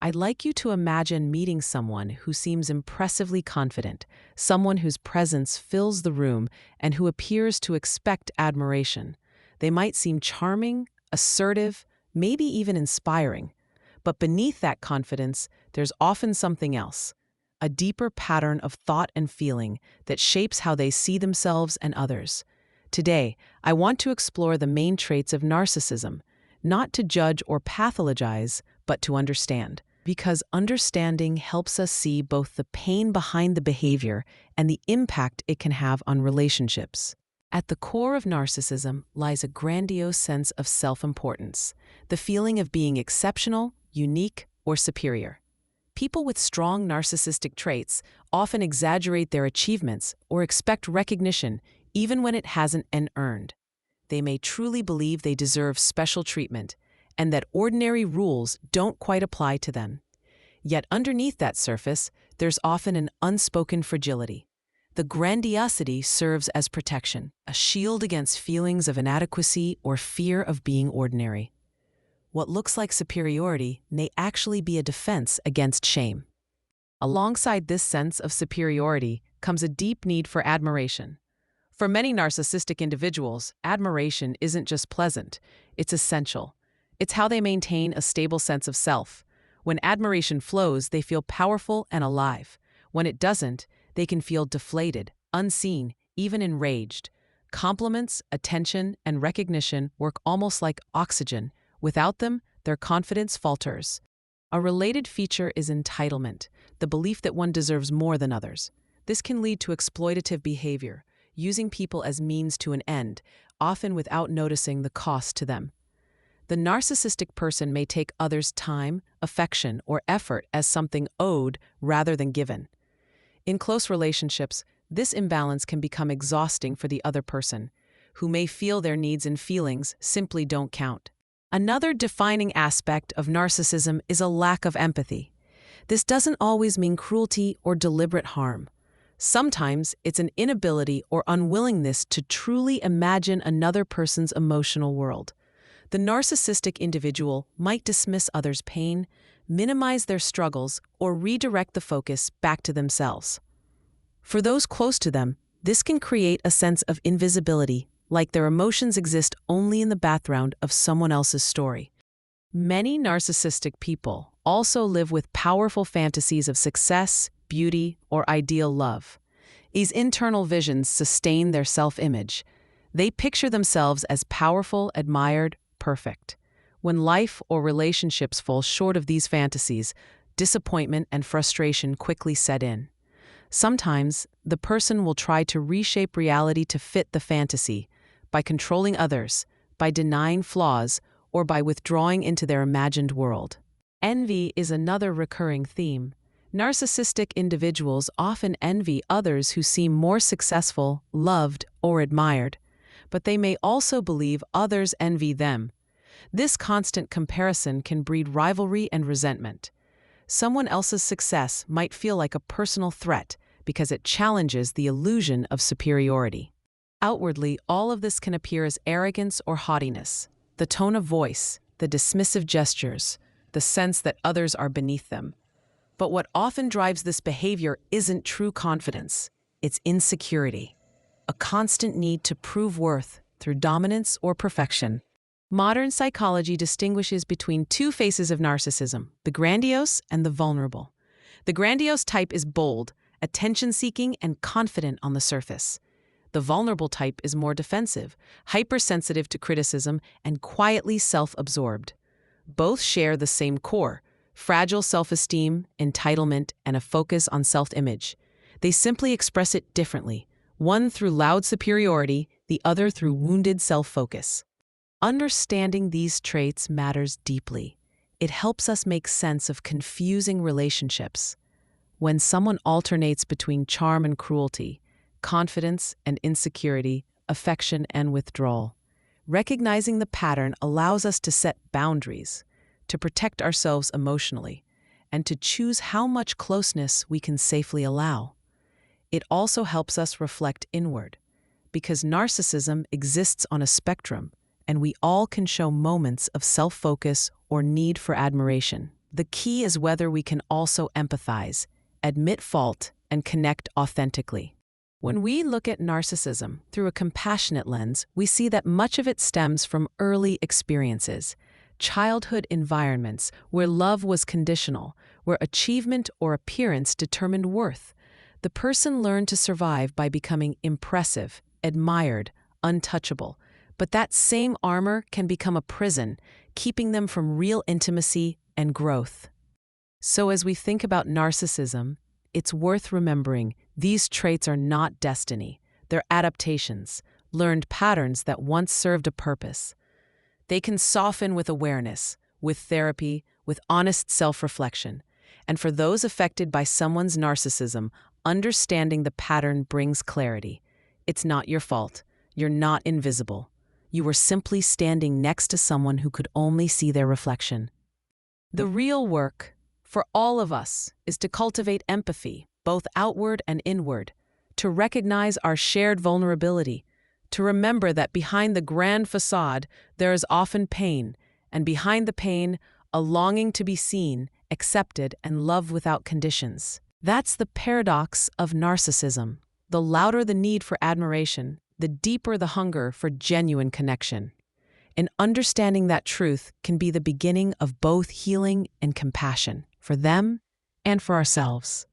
I'd like you to imagine meeting someone who seems impressively confident, someone whose presence fills the room and who appears to expect admiration. They might seem charming, assertive, maybe even inspiring. But beneath that confidence, there's often something else, a deeper pattern of thought and feeling that shapes how they see themselves and others. Today, I want to explore the main traits of narcissism, not to judge or pathologize, but to understand. Because understanding helps us see both the pain behind the behavior and the impact it can have on relationships. At the core of narcissism lies a grandiose sense of self-importance, the feeling of being exceptional, unique, or superior. People with strong narcissistic traits often exaggerate their achievements or expect recognition even when it hasn't been earned. They may truly believe they deserve special treatment and that ordinary rules don't quite apply to them. Yet underneath that surface, there's often an unspoken fragility. The grandiosity serves as protection, a shield against feelings of inadequacy or fear of being ordinary. What looks like superiority may actually be a defense against shame. Alongside this sense of superiority comes a deep need for admiration. For many narcissistic individuals, admiration isn't just pleasant, it's essential. It's how they maintain a stable sense of self. When admiration flows, they feel powerful and alive. When it doesn't, they can feel deflated, unseen, even enraged. Compliments, attention, and recognition work almost like oxygen. Without them, their confidence falters. A related feature is entitlement, the belief that one deserves more than others. This can lead to exploitative behavior, using people as means to an end, often without noticing the cost to them. The narcissistic person may take others' time, affection, or effort as something owed rather than given. In close relationships, this imbalance can become exhausting for the other person, who may feel their needs and feelings simply don't count. Another defining aspect of narcissism is a lack of empathy. This doesn't always mean cruelty or deliberate harm. Sometimes it's an inability or unwillingness to truly imagine another person's emotional world. The narcissistic individual might dismiss others' pain, minimize their struggles, or redirect the focus back to themselves. For those close to them, this can create a sense of invisibility, like their emotions exist only in the background of someone else's story. Many narcissistic people also live with powerful fantasies of success, beauty, or ideal love. These internal visions sustain their self-image. They picture themselves as powerful, admired, perfect. When life or relationships fall short of these fantasies, disappointment and frustration quickly set in. Sometimes, the person will try to reshape reality to fit the fantasy, by controlling others, by denying flaws, or by withdrawing into their imagined world. Envy is another recurring theme. Narcissistic individuals often envy others who seem more successful, loved, or admired, but they may also believe others envy them. This constant comparison can breed rivalry and resentment. Someone else's success might feel like a personal threat because it challenges the illusion of superiority. Outwardly, all of this can appear as arrogance or haughtiness. The tone of voice, the dismissive gestures, the sense that others are beneath them. But what often drives this behavior isn't true confidence, it's insecurity, a constant need to prove worth through dominance or perfection. Modern psychology distinguishes between two faces of narcissism, the grandiose and the vulnerable. The grandiose type is bold, attention-seeking, and confident on the surface. The vulnerable type is more defensive, hypersensitive to criticism, and quietly self-absorbed. Both share the same core: fragile self-esteem, entitlement, and a focus on self-image. They simply express it differently, one through loud superiority, the other through wounded self-focus. Understanding these traits matters deeply. It helps us make sense of confusing relationships. When someone alternates between charm and cruelty, confidence and insecurity, affection and withdrawal, recognizing the pattern allows us to set boundaries, to protect ourselves emotionally, and to choose how much closeness we can safely allow. It also helps us reflect inward, because narcissism exists on a spectrum, and we all can show moments of self-focus or need for admiration. The key is whether we can also empathize, admit fault, and connect authentically. When we look at narcissism through a compassionate lens, we see that much of it stems from early experiences, childhood environments where love was conditional, where achievement or appearance determined worth. The person learned to survive by becoming impressive, admired, untouchable. But that same armor can become a prison, keeping them from real intimacy and growth. So as we think about narcissism, it's worth remembering these traits are not destiny. They're adaptations, learned patterns that once served a purpose. They can soften with awareness, with therapy, with honest self-reflection. And for those affected by someone's narcissism, understanding the pattern brings clarity. It's not your fault. You're not invisible. You were simply standing next to someone who could only see their reflection. The real work, for all of us, is to cultivate empathy, both outward and inward, to recognize our shared vulnerability, to remember that behind the grand facade there is often pain, and behind the pain, a longing to be seen, accepted, and loved without conditions. That's the paradox of narcissism. The louder the need for admiration, the deeper the hunger for genuine connection. And understanding that truth can be the beginning of both healing and compassion for them and for ourselves.